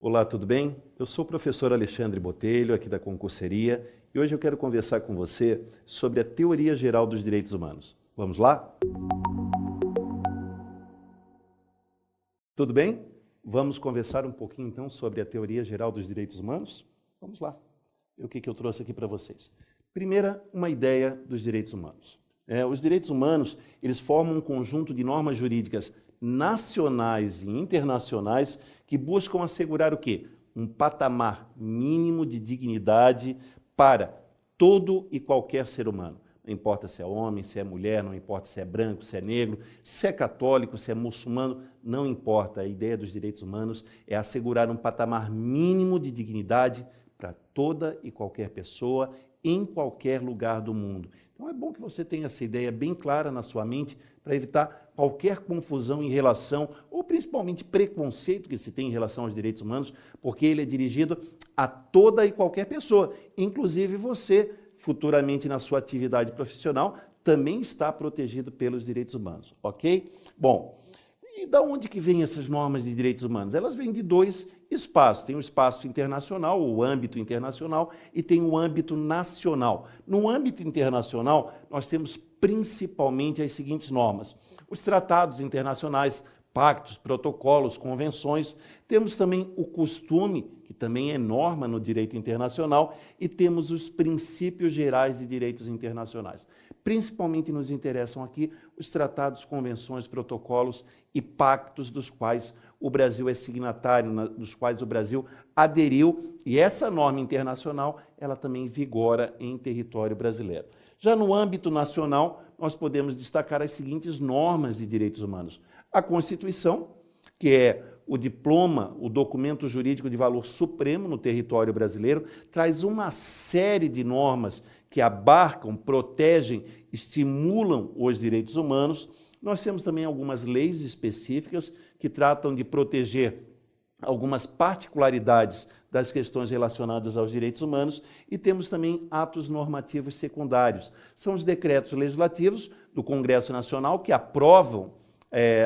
Olá, tudo bem? Eu sou o professor Alexandre Botelho, aqui da Concurseria, e hoje eu quero conversar com você sobre a Teoria Geral dos Direitos Humanos. Vamos lá? Tudo bem? Vamos conversar um pouquinho então sobre a Teoria Geral dos Direitos Humanos? Vamos lá. O que eu trouxe aqui para vocês? Primeira, uma ideia dos direitos humanos. Os direitos humanos, eles formam um conjunto de normas jurídicas nacionais e internacionais que buscam assegurar o quê? Um patamar mínimo de dignidade para todo e qualquer ser humano. Não importa se é homem, se é mulher, não importa se é branco, se é negro, se é católico, se é muçulmano, não importa. A ideia dos direitos humanos é assegurar um patamar mínimo de dignidade para toda e qualquer pessoa, em qualquer lugar do mundo. Então é bom que você tenha essa ideia bem clara na sua mente para evitar qualquer confusão em relação, ou principalmente preconceito que se tem em relação aos direitos humanos, porque ele é dirigido a toda e qualquer pessoa, inclusive você, futuramente na sua atividade profissional, também está protegido pelos direitos humanos, ok? Bom, e da onde que vêm essas normas de direitos humanos? Elas vêm de dois espaços. Tem o espaço internacional, o âmbito internacional, e tem o âmbito nacional. No âmbito internacional, nós temos principalmente as seguintes normas. Os tratados internacionais, pactos, protocolos, convenções. Temos também o costume, que também é norma no direito internacional, e temos os princípios gerais de direitos internacionais. Principalmente nos interessam aqui os tratados, convenções, protocolos e pactos dos quais o Brasil é signatário, dos quais o Brasil aderiu, e essa norma internacional, ela também vigora em território brasileiro. Já no âmbito nacional, nós podemos destacar as seguintes normas de direitos humanos. A Constituição, que é o diploma, o documento jurídico de valor supremo no território brasileiro, traz uma série de normas que abarcam, protegem, estimulam os direitos humanos. Nós temos também algumas leis específicas que tratam de proteger algumas particularidades das questões relacionadas aos direitos humanos e temos também atos normativos secundários. São os decretos legislativos do Congresso Nacional que aprovam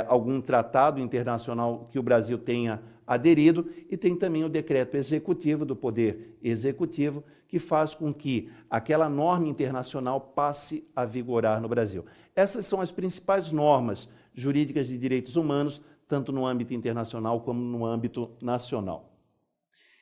algum tratado internacional que o Brasil tenha aderido, e tem também o decreto executivo do Poder Executivo, que faz com que aquela norma internacional passe a vigorar no Brasil. Essas são as principais normas jurídicas de direitos humanos, tanto no âmbito internacional como no âmbito nacional.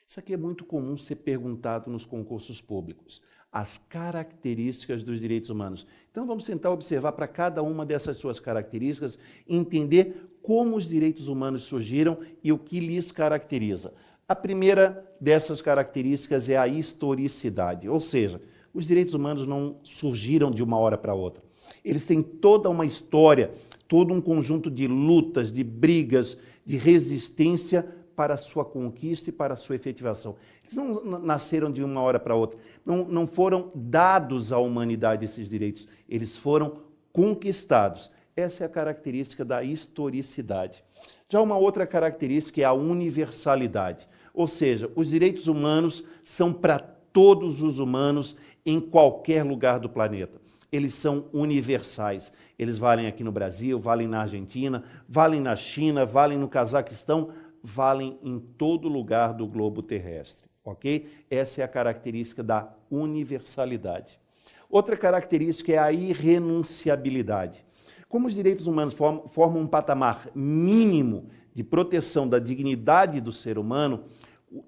Isso aqui é muito comum ser perguntado nos concursos públicos. As características dos direitos humanos. Então vamos tentar observar para cada uma dessas suas características e entender como os direitos humanos surgiram e o que lhes caracteriza. A primeira dessas características é a historicidade, ou seja, os direitos humanos não surgiram de uma hora para outra. Eles têm toda uma história, todo um conjunto de lutas, de brigas, de resistência para a sua conquista e para a sua efetivação. Eles não nasceram de uma hora para outra, não foram dados à humanidade esses direitos, eles foram conquistados. Essa é a característica da historicidade. Já uma outra característica é a universalidade, ou seja, os direitos humanos são para todos os humanos em qualquer lugar do planeta. Eles são universais, eles valem aqui no Brasil, valem na Argentina, valem na China, valem no Cazaquistão, valem em todo lugar do globo terrestre, ok? Essa é a característica da universalidade. Outra característica é a irrenunciabilidade. Como os direitos humanos formam um patamar mínimo de proteção da dignidade do ser humano,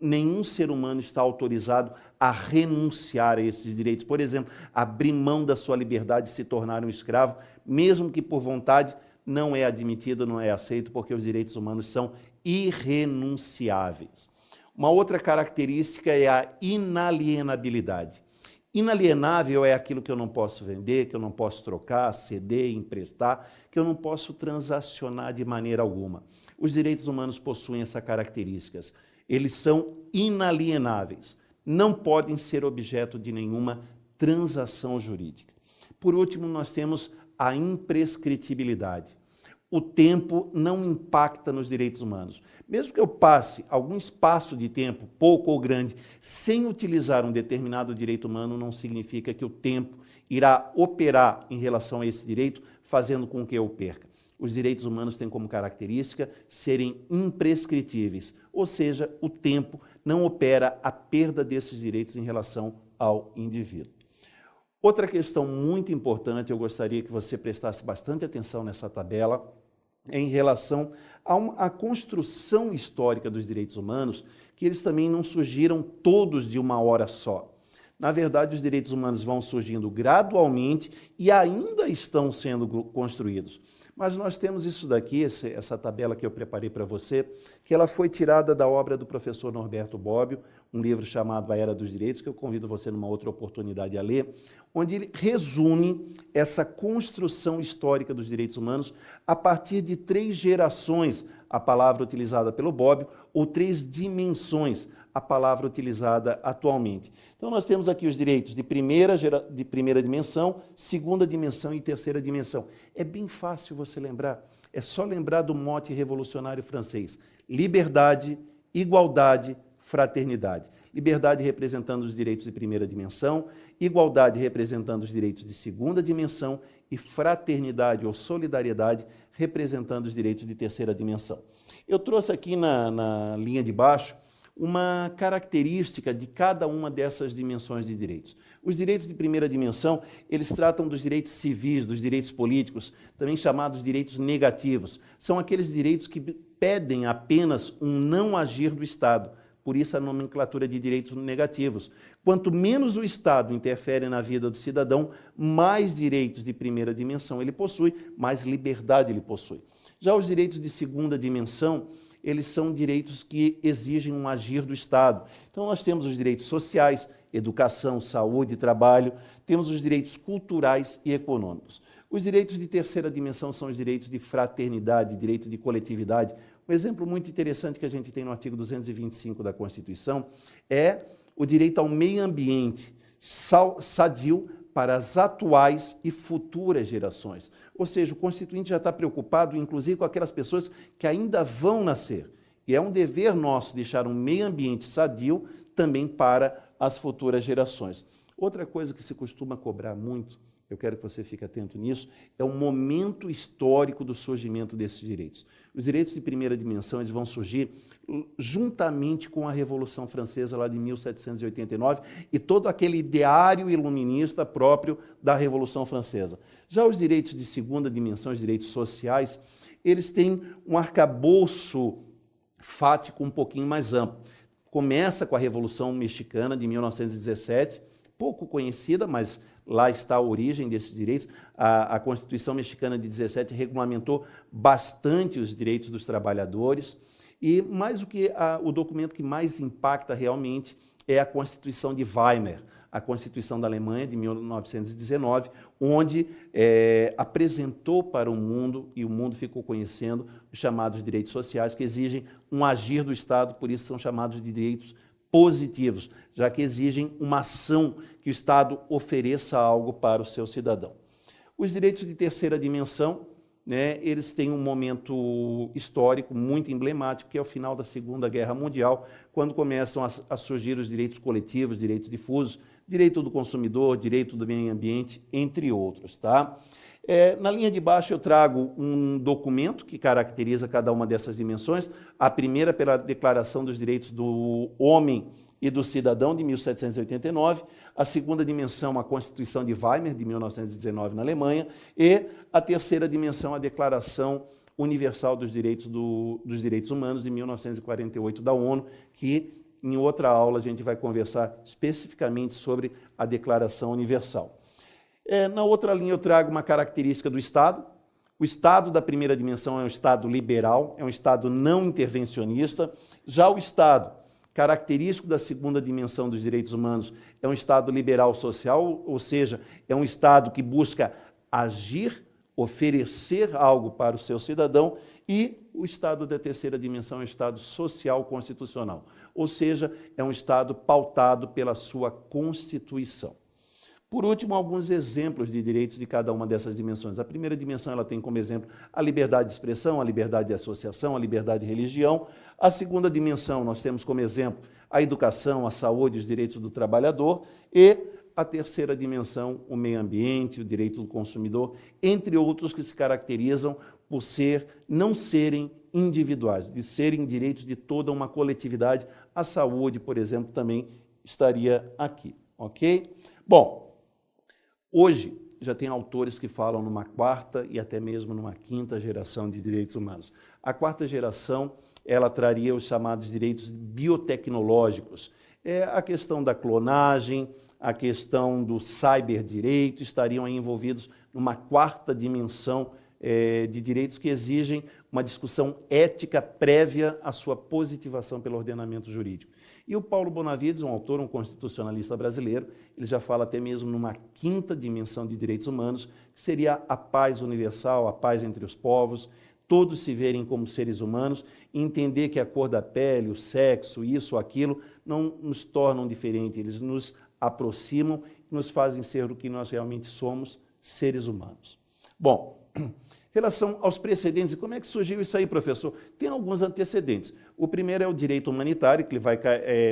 nenhum ser humano está autorizado a renunciar a esses direitos. Por exemplo, abrir mão da sua liberdade e se tornar um escravo, mesmo que por vontade, não é admitido, não é aceito, porque os direitos humanos são irrenunciáveis. Uma outra característica é a inalienabilidade. Inalienável é aquilo que eu não posso vender, que eu não posso trocar, ceder, emprestar, que eu não posso transacionar de maneira alguma. Os direitos humanos possuem essas características. Eles são inalienáveis, não podem ser objeto de nenhuma transação jurídica. Por último, nós temos a imprescritibilidade. O tempo não impacta nos direitos humanos. Mesmo que eu passe algum espaço de tempo, pouco ou grande, sem utilizar um determinado direito humano, não significa que o tempo irá operar em relação a esse direito, fazendo com que eu perca. Os direitos humanos têm como característica serem imprescritíveis, ou seja, o tempo não opera a perda desses direitos em relação ao indivíduo. Outra questão muito importante, eu gostaria que você prestasse bastante atenção nessa tabela, é em relação à construção histórica dos direitos humanos, que eles também não surgiram todos de uma hora só. Na verdade, os direitos humanos vão surgindo gradualmente e ainda estão sendo construídos. Mas nós temos isso daqui, essa tabela que eu preparei para você, que ela foi tirada da obra do professor Norberto Bobbio, um livro chamado A Era dos Direitos, que eu convido você numa outra oportunidade a ler, onde ele resume essa construção histórica dos direitos humanos a partir de 3 gerações, a palavra utilizada pelo Bobbio, ou 3 dimensões, a palavra utilizada atualmente. Então, nós temos aqui os direitos de primeira dimensão, segunda dimensão e terceira dimensão. É bem fácil você lembrar, é só lembrar do mote revolucionário francês: liberdade, igualdade, fraternidade. Liberdade representando os direitos de primeira dimensão, igualdade representando os direitos de segunda dimensão e fraternidade ou solidariedade representando os direitos de terceira dimensão. Eu trouxe aqui na linha de baixo uma característica de cada uma dessas dimensões de direitos. Os direitos de primeira dimensão, eles tratam dos direitos civis, dos direitos políticos, também chamados direitos negativos. São aqueles direitos que pedem apenas um não agir do Estado. Por isso a nomenclatura de direitos negativos. Quanto menos o Estado interfere na vida do cidadão, mais direitos de primeira dimensão ele possui, mais liberdade ele possui. Já os direitos de segunda dimensão, eles são direitos que exigem um agir do Estado. Então, nós temos os direitos sociais, educação, saúde, trabalho, temos os direitos culturais e econômicos. Os direitos de terceira dimensão são os direitos de fraternidade, direito de coletividade. Um exemplo muito interessante que a gente tem no artigo 225 da Constituição é o direito ao meio ambiente sadio para as atuais e futuras gerações. Ou seja, o Constituinte já está preocupado, inclusive, com aquelas pessoas que ainda vão nascer. E é um dever nosso deixar um meio ambiente sadio também para as futuras gerações. Outra coisa que se costuma cobrar muito, eu quero que você fique atento nisso, é o momento histórico do surgimento desses direitos. Os direitos de primeira dimensão eles vão surgir juntamente com a Revolução Francesa lá de 1789 e todo aquele ideário iluminista próprio da Revolução Francesa. Já os direitos de segunda dimensão, os direitos sociais, eles têm um arcabouço fático um pouquinho mais amplo. Começa com a Revolução Mexicana de 1917, pouco conhecida, mas lá está a origem desses direitos. A Constituição Mexicana de 17 regulamentou bastante os direitos dos trabalhadores e mais o documento que mais impacta realmente é a Constituição de Weimar, a Constituição da Alemanha de 1919, onde apresentou para o mundo, e o mundo ficou conhecendo, os chamados direitos sociais, que exigem um agir do Estado, por isso são chamados de direitos positivos, já que exigem uma ação que o Estado ofereça algo para o seu cidadão. Os direitos de terceira dimensão, eles têm um momento histórico muito emblemático, que é o final da Segunda Guerra Mundial, quando começam a surgir os direitos coletivos, direitos difusos, direito do consumidor, direito do meio ambiente, entre outros. Tá? Na linha de baixo eu trago um documento que caracteriza cada uma dessas dimensões, a primeira pela Declaração dos Direitos do Homem e do Cidadão, de 1789, a segunda dimensão, a Constituição de Weimar, de 1919, na Alemanha, e a terceira dimensão, a Declaração Universal dos Direitos Humanos, de 1948, da ONU, que em outra aula a gente vai conversar especificamente sobre a Declaração Universal. Na outra linha eu trago uma característica do Estado. O Estado da primeira dimensão é um Estado liberal, é um Estado não intervencionista. Já o Estado característico da segunda dimensão dos direitos humanos é um Estado liberal social, ou seja, é um Estado que busca agir, oferecer algo para o seu cidadão, e o Estado da terceira dimensão é um Estado social constitucional, ou seja, é um Estado pautado pela sua Constituição. Por último, alguns exemplos de direitos de cada uma dessas dimensões. A primeira dimensão ela tem como exemplo a liberdade de expressão, a liberdade de associação, a liberdade de religião. A segunda dimensão nós temos como exemplo a educação, a saúde, os direitos do trabalhador. E a terceira dimensão, o meio ambiente, o direito do consumidor, entre outros que se caracterizam por não serem individuais, de serem direitos de toda uma coletividade. A saúde, por exemplo, também estaria aqui, ok? Bom, hoje já tem autores que falam numa quarta e até mesmo numa quinta geração de direitos humanos. A quarta geração, ela traria os chamados direitos biotecnológicos. A questão da clonagem, a questão do cyberdireito estariam aí envolvidos numa quarta dimensão de direitos que exigem uma discussão ética prévia à sua positivação pelo ordenamento jurídico. E o Paulo Bonavides, um autor, um constitucionalista brasileiro, ele já fala até mesmo numa quinta dimensão de direitos humanos, que seria a paz universal, a paz entre os povos, todos se verem como seres humanos, e entender que a cor da pele, o sexo, isso ou aquilo, não nos tornam diferentes, eles nos aproximam e nos fazem ser o que nós realmente somos, seres humanos. Bom, em relação aos precedentes, e como é que surgiu isso aí, professor? Tem alguns antecedentes. O primeiro é o direito humanitário, que vai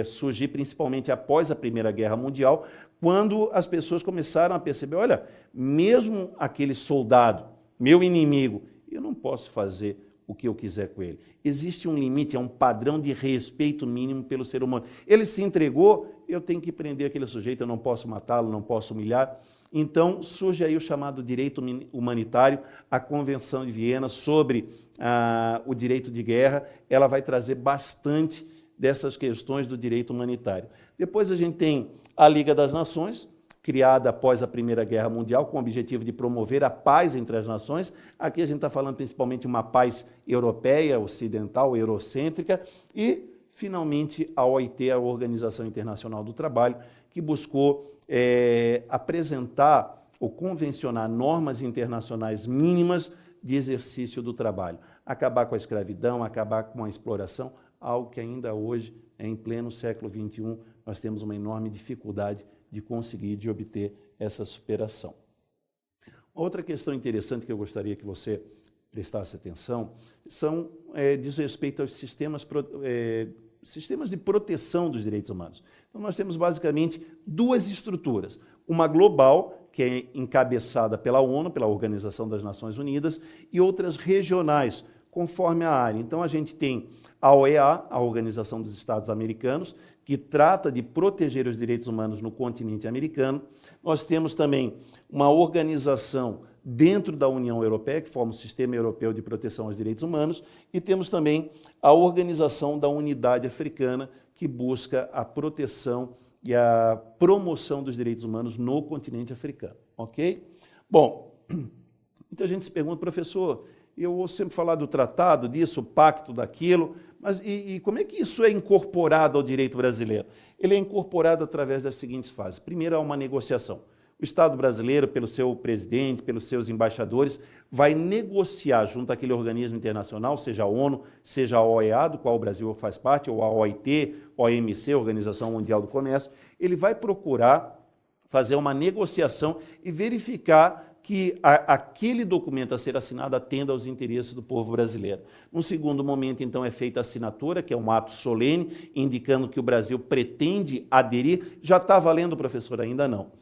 surgir principalmente após a Primeira Guerra Mundial, quando as pessoas começaram a perceber, olha, mesmo aquele soldado, meu inimigo, eu não posso fazer o que eu quiser com ele. Existe um limite, é um padrão de respeito mínimo pelo ser humano. Ele se entregou, eu tenho que prender aquele sujeito, eu não posso matá-lo, não posso humilhar. Então, surge aí o chamado direito humanitário, a Convenção de Viena sobre o direito de guerra, ela vai trazer bastante dessas questões do direito humanitário. Depois a gente tem a Liga das Nações, criada após a Primeira Guerra Mundial, com o objetivo de promover a paz entre as nações. Aqui a gente está falando principalmente de uma paz europeia, ocidental, eurocêntrica, e, finalmente, a OIT, a Organização Internacional do Trabalho, que buscou apresentar ou convencionar normas internacionais mínimas de exercício do trabalho, acabar com a escravidão, acabar com a exploração, algo que ainda hoje, em pleno século XXI, nós temos uma enorme dificuldade de conseguir, de obter essa superação. Outra questão interessante que eu gostaria que você prestasse atenção diz respeito aos sistemas de proteção dos direitos humanos. Então, nós temos basicamente duas estruturas. Uma global, que é encabeçada pela ONU, pela Organização das Nações Unidas, e outras regionais, conforme a área. Então, a gente tem a OEA, a Organização dos Estados Americanos, que trata de proteger os direitos humanos no continente americano. Nós temos também uma organização dentro da União Europeia, que forma o Sistema Europeu de Proteção aos Direitos Humanos, e temos também a Organização da Unidade Africana, que busca a proteção e a promoção dos direitos humanos no continente africano, ok? Bom, muita gente se pergunta, professor, eu ouço sempre falar do tratado, disso, o pacto, daquilo, mas e como é que isso é incorporado ao direito brasileiro? Ele é incorporado através das seguintes fases. Primeiro, há uma negociação. O Estado brasileiro, pelo seu presidente, pelos seus embaixadores, vai negociar junto àquele organismo internacional, seja a ONU, seja a OEA, do qual o Brasil faz parte, ou a OIT, OMC, Organização Mundial do Comércio, ele vai procurar fazer uma negociação e verificar que aquele documento a ser assinado atenda aos interesses do povo brasileiro. Num segundo momento, então, é feita a assinatura, que é um ato solene, indicando que o Brasil pretende aderir. Já está valendo, professor? Ainda não.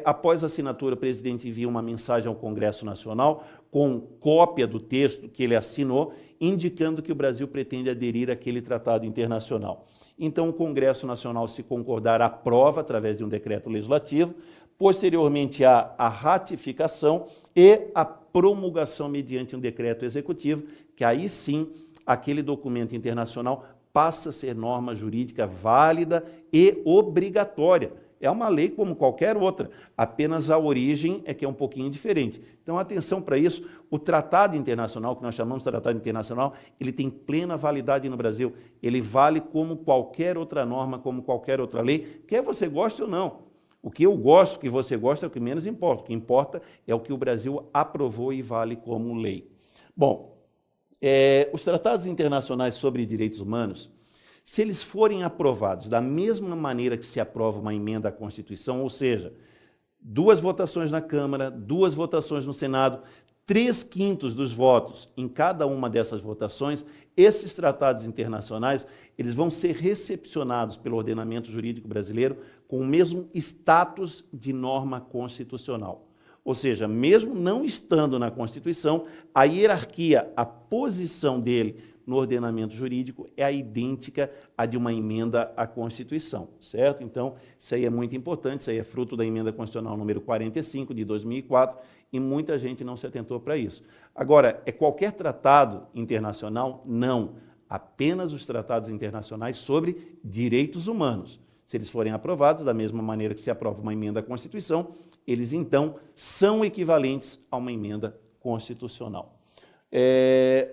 Após a assinatura, o presidente envia uma mensagem ao Congresso Nacional com cópia do texto que ele assinou, indicando que o Brasil pretende aderir àquele tratado internacional. Então, o Congresso Nacional, se concordar, aprova através de um decreto legislativo. Posteriormente, há a ratificação e a promulgação mediante um decreto executivo, que aí sim, aquele documento internacional passa a ser norma jurídica válida e obrigatória. É uma lei como qualquer outra, apenas a origem é que é um pouquinho diferente. Então, atenção para isso, o tratado internacional, que nós chamamos de tratado internacional, ele tem plena validade no Brasil. Ele vale como qualquer outra norma, como qualquer outra lei, quer você goste ou não. O que eu gosto, o que você gosta, é o que menos importa. O que importa é o que o Brasil aprovou e vale como lei. Bom, os tratados internacionais sobre direitos humanos, se eles forem aprovados da mesma maneira que se aprova uma emenda à Constituição, ou seja, 2 votações na Câmara, 2 votações no Senado, 3/5 dos votos em cada uma dessas votações, esses tratados internacionais eles vão ser recepcionados pelo ordenamento jurídico brasileiro com o mesmo status de norma constitucional. Ou seja, mesmo não estando na Constituição, a hierarquia, a posição dele no ordenamento jurídico é idêntica à de uma emenda à Constituição, certo? Então, isso aí é muito importante, isso aí é fruto da emenda constitucional número 45, de 2004, e muita gente não se atentou para isso. Agora, é qualquer tratado internacional? Não. Apenas os tratados internacionais sobre direitos humanos. Se eles forem aprovados, da mesma maneira que se aprova uma emenda à Constituição, eles, então, são equivalentes a uma emenda constitucional.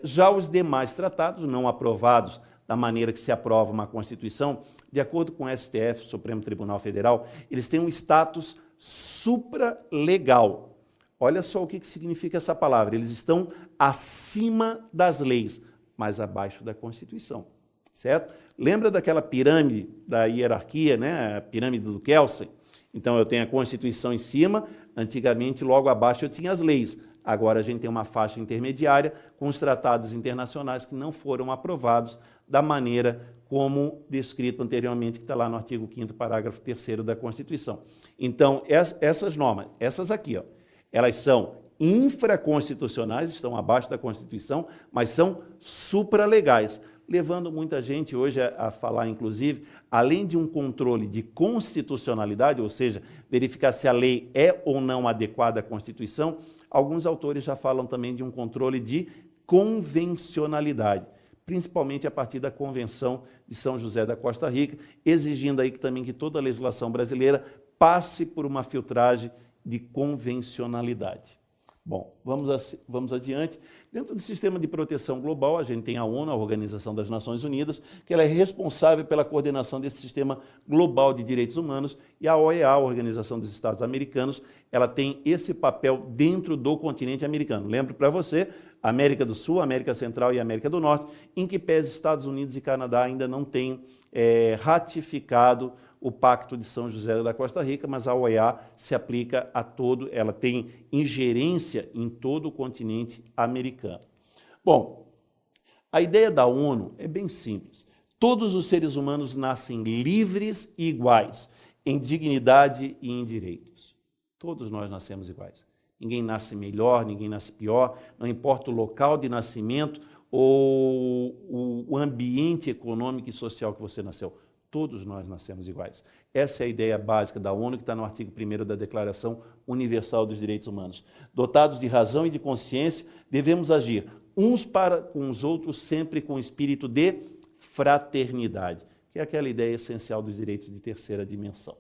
Já os demais tratados não aprovados da maneira que se aprova uma Constituição, de acordo com o STF, Supremo Tribunal Federal, eles têm um status supralegal. Olha só o que significa essa palavra. Eles estão acima das leis, mas abaixo da Constituição, certo? Lembra daquela pirâmide da hierarquia, né? A pirâmide do Kelsen? Então, eu tenho a Constituição em cima, antigamente, logo abaixo, eu tinha as leis. Agora, a gente tem uma faixa intermediária com os tratados internacionais que não foram aprovados da maneira como descrito anteriormente, que está lá no artigo 5º, parágrafo 3º da Constituição. Então, essas normas, essas aqui, ó, elas são infraconstitucionais, estão abaixo da Constituição, mas são supralegais, levando muita gente hoje a falar, inclusive, além de um controle de constitucionalidade, ou seja, verificar se a lei é ou não adequada à Constituição, alguns autores já falam também de um controle de convencionalidade, principalmente a partir da Convenção de São José da Costa Rica, exigindo aí também que toda a legislação brasileira passe por uma filtragem de convencionalidade. Bom, vamos adiante. Dentro do sistema de proteção global, a gente tem a ONU, a Organização das Nações Unidas, que ela é responsável pela coordenação desse sistema global de direitos humanos, e a OEA, a Organização dos Estados Americanos, ela tem esse papel dentro do continente americano. Lembro para você, América do Sul, América Central e América do Norte, em que pese Estados Unidos e Canadá ainda não têm ratificado o Pacto de São José da Costa Rica, mas a OEA se aplica a todo, ela tem ingerência em todo o continente americano. Bom, a ideia da ONU é bem simples. Todos os seres humanos nascem livres e iguais, em dignidade e em direitos. Todos nós nascemos iguais. Ninguém nasce melhor, ninguém nasce pior, não importa o local de nascimento ou o ambiente econômico e social que você nasceu. Todos nós nascemos iguais. Essa é a ideia básica da ONU, que está no artigo 1º da Declaração Universal dos Direitos Humanos. Dotados de razão e de consciência, devemos agir uns para com os outros, sempre com espírito de fraternidade, que é aquela ideia essencial dos direitos de terceira dimensão.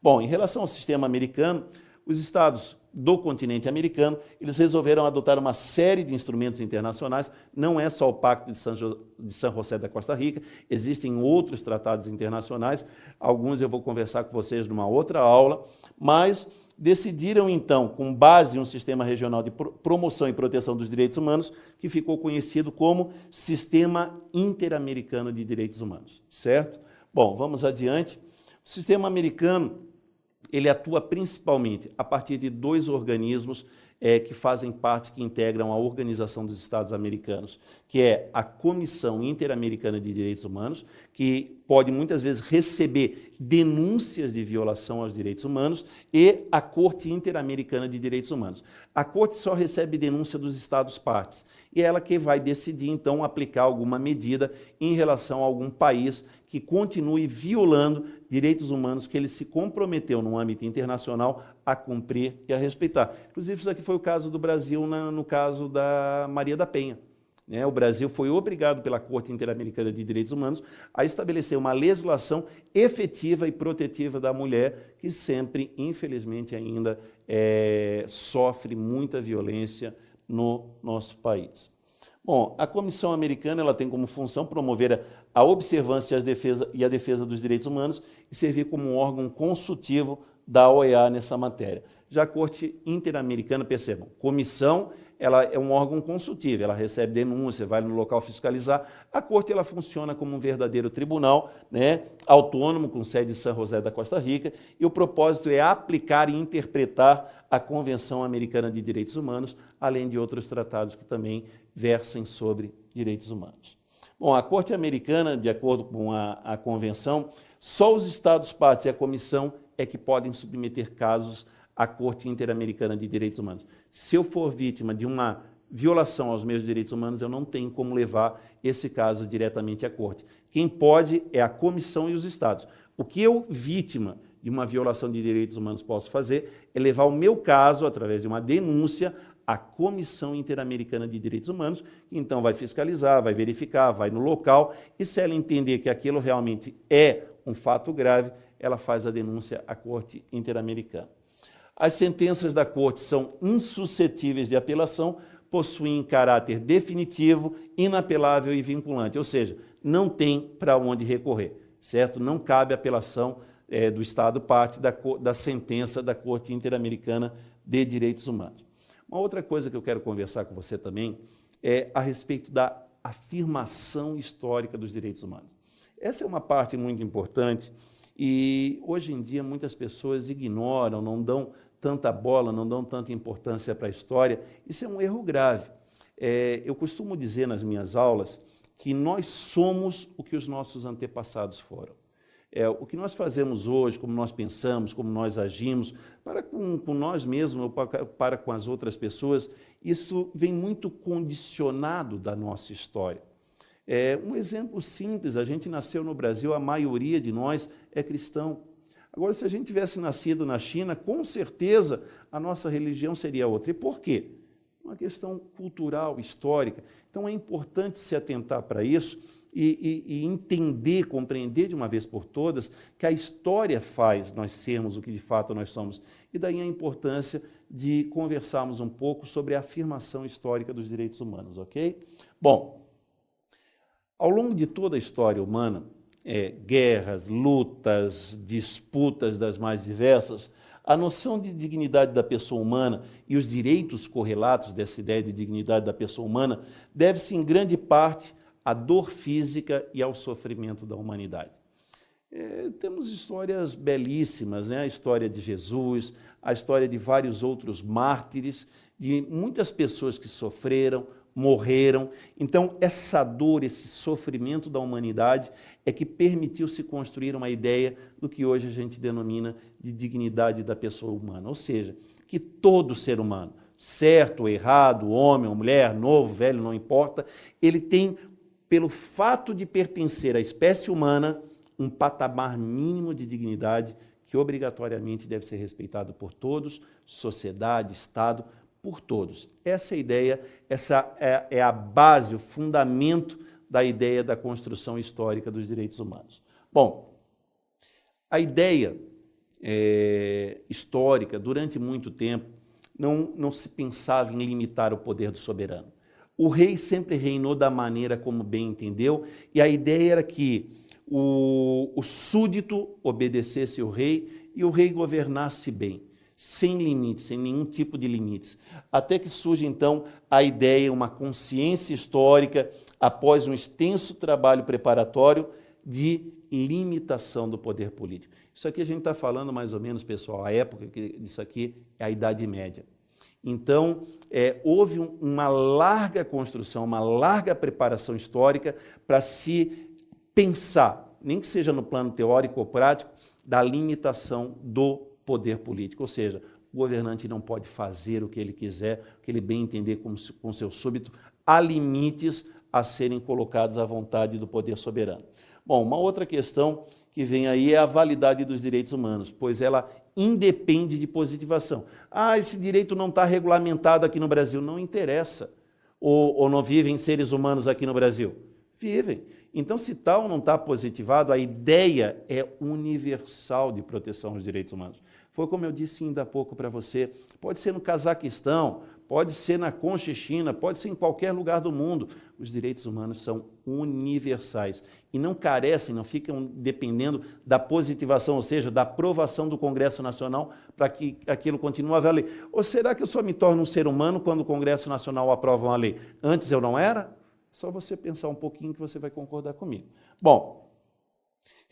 Bom, em relação ao sistema americano, os estados do continente americano, eles resolveram adotar uma série de instrumentos internacionais, não é só o Pacto de São José da Costa Rica, existem outros tratados internacionais, alguns eu vou conversar com vocês numa outra aula, mas decidiram então, com base em um sistema regional de promoção e proteção dos direitos humanos, que ficou conhecido como Sistema Interamericano de Direitos Humanos, certo? Bom, vamos adiante. O sistema americano, ele atua principalmente a partir de dois organismos que fazem parte, que integram a Organização dos Estados Americanos, que é a Comissão Interamericana de Direitos Humanos, que pode muitas vezes receber denúncias de violação aos direitos humanos, e a Corte Interamericana de Direitos Humanos. A Corte só recebe denúncia dos Estados-partes, e é ela que vai decidir, então, aplicar alguma medida em relação a algum país que continue violando direitos humanos que ele se comprometeu no âmbito internacional a cumprir e a respeitar. Inclusive, isso aqui foi o caso do Brasil no caso da Maria da Penha. O Brasil foi obrigado pela Corte Interamericana de Direitos Humanos a estabelecer uma legislação efetiva e protetiva da mulher, que sempre, infelizmente, ainda sofre muita violência no nosso país. Bom, a Comissão Americana ela tem como função promover a observância e a defesa dos direitos humanos e servir como um órgão consultivo da OEA nessa matéria. Já a Corte Interamericana, percebam, comissão, ela é um órgão consultivo, ela recebe denúncia, vai no local fiscalizar. A Corte ela funciona como um verdadeiro tribunal, autônomo, com sede em São José da Costa Rica, e o propósito é aplicar e interpretar a Convenção Americana de Direitos Humanos, além de outros tratados que também versem sobre direitos humanos. Bom, a Corte Americana, de acordo com a Convenção, só os Estados-partes e a Comissão é que podem submeter casos à Corte Interamericana de Direitos Humanos. Se eu for vítima de uma violação aos meus direitos humanos, eu não tenho como levar esse caso diretamente à Corte. Quem pode é a Comissão e os Estados. O que eu, vítima de uma violação de direitos humanos, posso fazer é levar o meu caso, através de uma denúncia, à Comissão Interamericana de Direitos Humanos, que então vai fiscalizar, vai verificar, vai no local, e se ela entender que aquilo realmente é um fato grave, ela faz a denúncia à Corte Interamericana. As sentenças da Corte são insuscetíveis de apelação, possuem caráter definitivo, inapelável e vinculante, ou seja, não tem para onde recorrer, certo? Não cabe apelação do Estado parte da sentença da Corte Interamericana de Direitos Humanos. Uma outra coisa que eu quero conversar com você também é a respeito da afirmação histórica dos direitos humanos. Essa é uma parte muito importante e, hoje em dia, muitas pessoas ignoram, não dão tanta bola, não dão tanta importância para a história. Isso é um erro grave. Eu costumo dizer nas minhas aulas que nós somos o que os nossos antepassados foram. O que nós fazemos hoje, como nós pensamos, como nós agimos, para com nós mesmos, para com as outras pessoas, isso vem muito condicionado da nossa história. Um exemplo simples, a gente nasceu no Brasil, a maioria de nós é cristão. Agora, se a gente tivesse nascido na China, com certeza a nossa religião seria outra. E por quê? Uma questão cultural, histórica. Então é importante se atentar para isso e entender, compreender de uma vez por todas que a história faz nós sermos o que de fato nós somos. E daí a importância de conversarmos um pouco sobre a afirmação histórica dos direitos humanos, ok? Bom, ao longo de toda a história humana, guerras, lutas, disputas das mais diversas, a noção de dignidade da pessoa humana e os direitos correlatos dessa ideia de dignidade da pessoa humana deve-se em grande parte à dor física e ao sofrimento da humanidade. Temos histórias belíssimas, né? A história de Jesus, a história de vários outros mártires, de muitas pessoas que sofreram, morreram. Então, essa dor, esse sofrimento da humanidade é que permitiu se construir uma ideia do que hoje a gente denomina de dignidade da pessoa humana. Ou seja, que todo ser humano, certo ou errado, homem ou mulher, novo, velho, não importa, ele tem, pelo fato de pertencer à espécie humana, um patamar mínimo de dignidade que obrigatoriamente deve ser respeitado por todos, sociedade, Estado, por todos. Essa é a ideia, essa é a base, o fundamento da ideia da construção histórica dos direitos humanos. Bom, a ideia histórica, durante muito tempo, não se pensava em limitar o poder do soberano. O rei sempre reinou da maneira como bem entendeu, e a ideia era que o súdito obedecesse ao rei e o rei governasse bem, sem limites, sem nenhum tipo de limites. Até que surge, então, a ideia, uma consciência histórica, após um extenso trabalho preparatório, de limitação do poder político. Isso aqui a gente está falando mais ou menos, pessoal, a época disso aqui é a Idade Média. Então, houve uma larga construção, uma larga preparação histórica para se pensar, nem que seja no plano teórico ou prático, da limitação do poder político. Ou seja, o governante não pode fazer o que ele quiser, o que ele bem entender com seu súbdito. Há limites a serem colocados à vontade do poder soberano. Bom, uma outra questão que vem aí é a validade dos direitos humanos, pois ela independe de positivação. Esse direito não está regulamentado aqui no Brasil. Não interessa. Ou não vivem seres humanos aqui no Brasil? Vivem. Então, se tal não está positivado, a ideia é universal de proteção aos direitos humanos. Foi como eu disse ainda há pouco para você, pode ser no Cazaquistão, pode ser na Conchichina, pode ser em qualquer lugar do mundo. Os direitos humanos são universais e não carecem, não ficam dependendo da positivação, ou seja, da aprovação do Congresso Nacional para que aquilo continue a valer. Ou será que eu só me torno um ser humano quando o Congresso Nacional aprova uma lei? Antes eu não era? Só você pensar um pouquinho que você vai concordar comigo. Bom,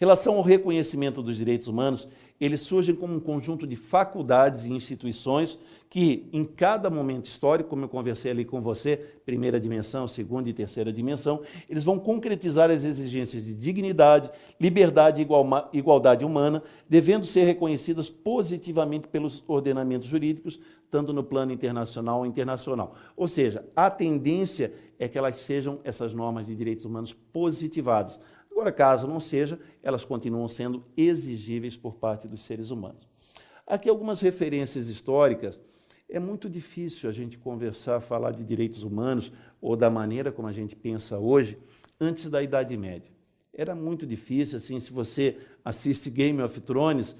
relação ao reconhecimento dos direitos humanos, eles surgem como um conjunto de faculdades e instituições que, em cada momento histórico, como eu conversei ali com você, primeira dimensão, segunda e terceira dimensão, eles vão concretizar as exigências de dignidade, liberdade e igualdade humana, devendo ser reconhecidas positivamente pelos ordenamentos jurídicos, tanto no plano internacional ou internacional. Ou seja, a tendência é que elas sejam, essas normas de direitos humanos, positivadas. Agora, caso não seja, elas continuam sendo exigíveis por parte dos seres humanos. Aqui algumas referências históricas. É muito difícil a gente conversar, falar de direitos humanos ou da maneira como a gente pensa hoje, antes da Idade Média. Era muito difícil, assim, se você assiste Game of Thrones,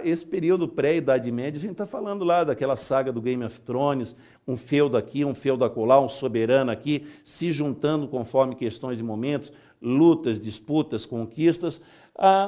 esse período pré-Idade Média, a gente está falando lá daquela saga do Game of Thrones, um feudo aqui, um feudo acolá, um soberano aqui, se juntando conforme questões e momentos, lutas, disputas, conquistas.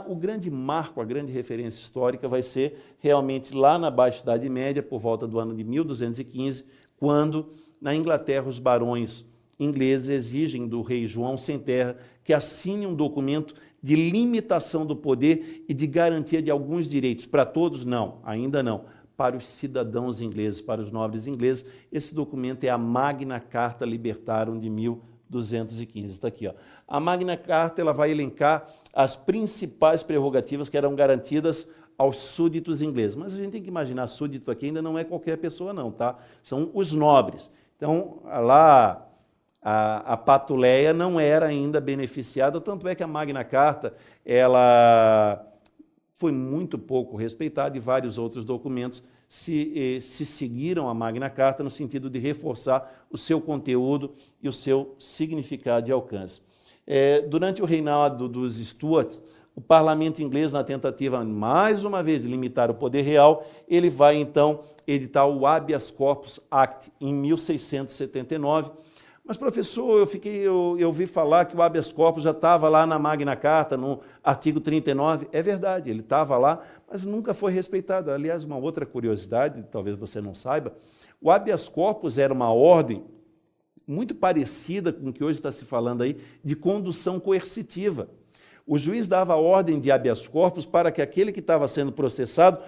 O grande marco, a grande referência histórica vai ser realmente lá na Baixa Idade Média, por volta do ano de 1215, quando, na Inglaterra, os barões ingleses exigem do rei João Sem Terra que assine um documento de limitação do poder e de garantia de alguns direitos. Para todos, não, ainda não. Para os cidadãos ingleses, para os nobres ingleses, esse documento é a Magna Carta Libertarum de 1215. Está aqui, ó. A Magna Carta, ela vai elencar as principais prerrogativas que eram garantidas aos súditos ingleses. Mas a gente tem que imaginar, súdito aqui ainda não é qualquer pessoa não, tá? São os nobres. Então, lá a Patuleia não era ainda beneficiada, tanto é que a Magna Carta, ela foi muito pouco respeitada e vários outros documentos se seguiram a Magna Carta no sentido de reforçar o seu conteúdo e o seu significado e alcance. Durante o reinado dos Stuarts, o parlamento inglês, na tentativa, mais uma vez, de limitar o poder real, ele vai, então, editar o Habeas Corpus Act, em 1679. Mas, professor, eu ouvi falar que o habeas corpus já estava lá na Magna Carta, no artigo 39. É verdade, ele estava lá, mas nunca foi respeitado. Aliás, uma outra curiosidade, talvez você não saiba, o habeas corpus era uma ordem muito parecida com o que hoje está se falando aí, de condução coercitiva. O juiz dava a ordem de habeas corpus para que aquele que estava sendo processado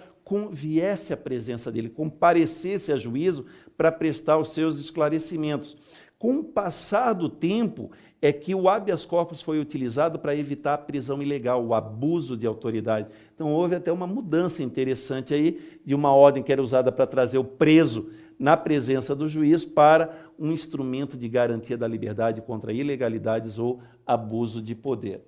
viesse à presença dele, comparecesse a juízo para prestar os seus esclarecimentos. Com o passar do tempo, é que o habeas corpus foi utilizado para evitar a prisão ilegal, o abuso de autoridade. Então, houve até uma mudança interessante aí, de uma ordem que era usada para trazer o preso na presença do juiz para um instrumento de garantia da liberdade contra ilegalidades ou abuso de poder.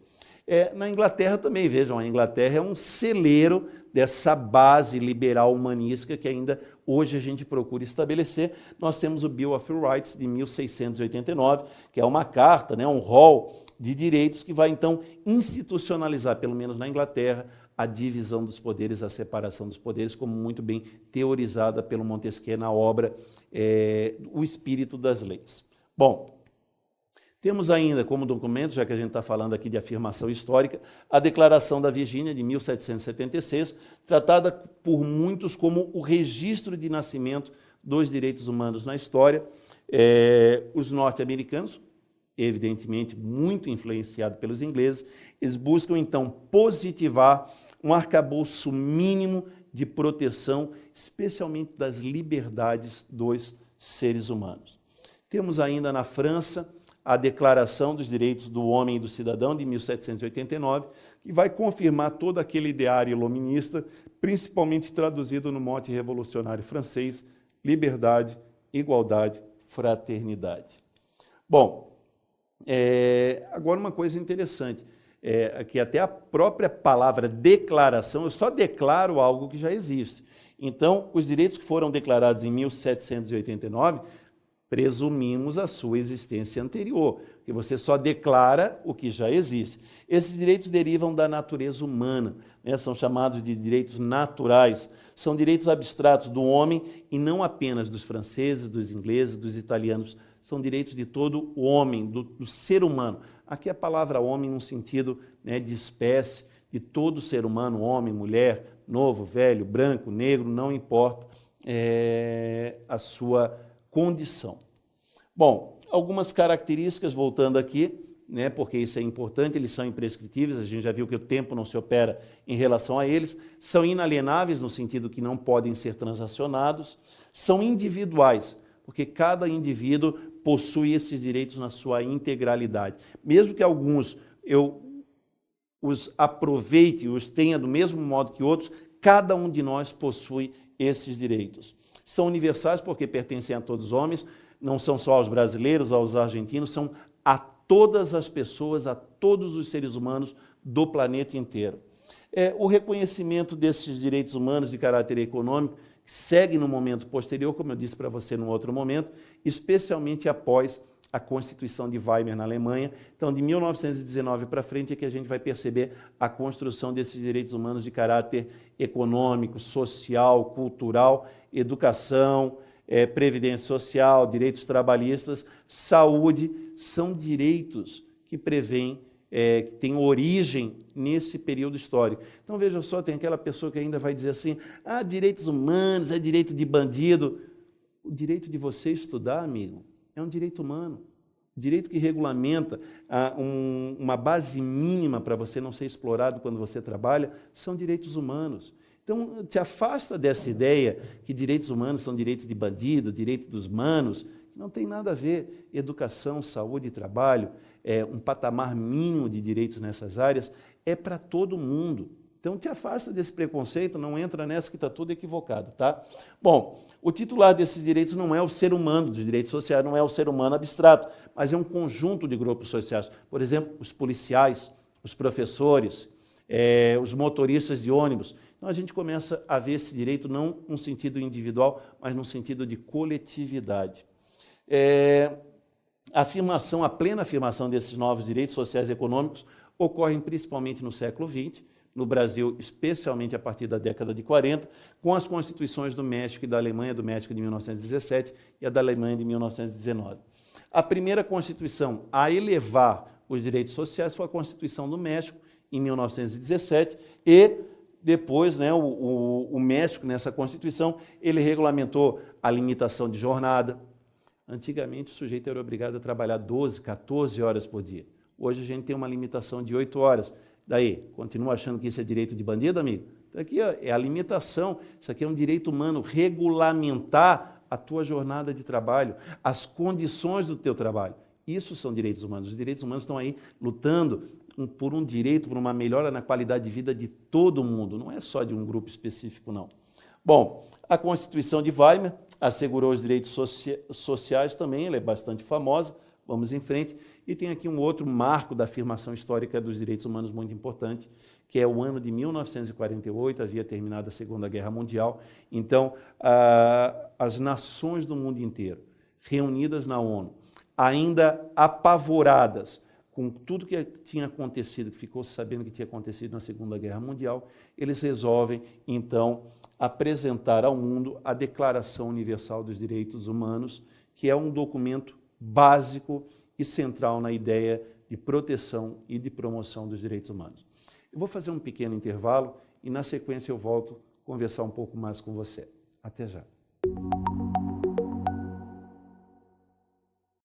Na Inglaterra também, vejam, a Inglaterra é um celeiro dessa base liberal humanística que ainda hoje a gente procura estabelecer. Nós temos o Bill of Rights de 1689, que é uma carta, um rol de direitos que vai então institucionalizar, pelo menos na Inglaterra, a divisão dos poderes, a separação dos poderes, como muito bem teorizada pelo Montesquieu na obra O Espírito das Leis. Bom, temos ainda como documento, já que a gente está falando aqui de afirmação histórica, a Declaração da Virgínia, de 1776, tratada por muitos como o registro de nascimento dos direitos humanos na história. Os norte-americanos, evidentemente muito influenciados pelos ingleses, eles buscam então positivar um arcabouço mínimo de proteção, especialmente das liberdades dos seres humanos. Temos ainda na França a Declaração dos Direitos do Homem e do Cidadão, de 1789, que vai confirmar todo aquele ideário iluminista, principalmente traduzido no mote revolucionário francês: liberdade, igualdade, fraternidade. Bom, agora uma coisa interessante, que até a própria palavra declaração, eu só declaro algo que já existe. Então, os direitos que foram declarados em 1789, presumimos a sua existência anterior, que você só declara o que já existe. Esses direitos derivam da natureza humana, são chamados de direitos naturais, são direitos abstratos do homem e não apenas dos franceses, dos ingleses, dos italianos, são direitos de todo o homem, do ser humano. Aqui a palavra homem num sentido de espécie, de todo ser humano, homem, mulher, novo, velho, branco, negro, não importa a sua condição. Bom, algumas características, voltando aqui, né, porque isso é importante, eles são imprescritíveis, a gente já viu que o tempo não se opera em relação a eles, são inalienáveis no sentido que não podem ser transacionados, são individuais, porque cada indivíduo possui esses direitos na sua integralidade. Mesmo que alguns eu os aproveite, os tenha do mesmo modo que outros, cada um de nós possui esses direitos. São universais porque pertencem a todos os homens, não são só aos brasileiros, aos argentinos, são a todas as pessoas, a todos os seres humanos do planeta inteiro. O reconhecimento desses direitos humanos de caráter econômico segue no momento posterior, como eu disse para você num outro momento, especialmente após a Constituição de Weimar na Alemanha. Então, de 1919 para frente é que a gente vai perceber a construção desses direitos humanos de caráter econômico, social, cultural, educação, previdência social, direitos trabalhistas, saúde, são direitos que prevêem, que têm origem nesse período histórico. Então, veja só, tem aquela pessoa que ainda vai dizer assim, direitos humanos, é direito de bandido. O direito de você estudar, amigo, é um direito humano. Direito que regulamenta uma base mínima para você não ser explorado quando você trabalha, são direitos humanos. Então, te afasta dessa ideia que direitos humanos são direitos de bandido, direito dos manos. Não tem nada a ver. Educação, saúde e trabalho, um patamar mínimo de direitos nessas áreas, é para todo mundo. Então, te afasta desse preconceito, não entra nessa que está tudo equivocado, tá? Bom, o titular desses direitos não é o ser humano, dos direitos sociais, não é o ser humano abstrato, mas é um conjunto de grupos sociais. Por exemplo, os policiais, os professores, os motoristas de ônibus. Então, a gente começa a ver esse direito não num sentido individual, mas num sentido de coletividade. A plena afirmação desses novos direitos sociais e econômicos ocorrem principalmente no século XX, no Brasil, especialmente a partir da década de 40, com as constituições do México e da Alemanha, do México de 1917 e a da Alemanha de 1919. A primeira constituição a elevar os direitos sociais foi a Constituição do México, em 1917, e depois, né, o México, nessa Constituição, ele regulamentou a limitação de jornada. Antigamente, o sujeito era obrigado a trabalhar 12, 14 horas por dia. Hoje, a gente tem uma limitação de 8 horas. Daí, continua achando que isso é direito de bandido, amigo? Então, aqui ó, é a limitação, isso aqui é um direito humano, regulamentar a tua jornada de trabalho, as condições do teu trabalho. Isso são direitos humanos. Os direitos humanos estão aí lutando por um direito, por uma melhora na qualidade de vida de todo mundo, não é só de um grupo específico, não. Bom, a Constituição de Weimar assegurou os direitos sociais também, ela é bastante famosa, vamos em frente. E tem aqui um outro marco da afirmação histórica dos direitos humanos muito importante, que é o ano de 1948, havia terminado a Segunda Guerra Mundial. Então, as nações do mundo inteiro, reunidas na ONU, ainda apavoradas com tudo que tinha acontecido, que ficou sabendo que tinha acontecido na Segunda Guerra Mundial, eles resolvem, então, apresentar ao mundo a Declaração Universal dos Direitos Humanos, que é um documento básico e central na ideia de proteção e de promoção dos direitos humanos. Eu vou fazer um pequeno intervalo e, na sequência, eu volto a conversar um pouco mais com você. Até já.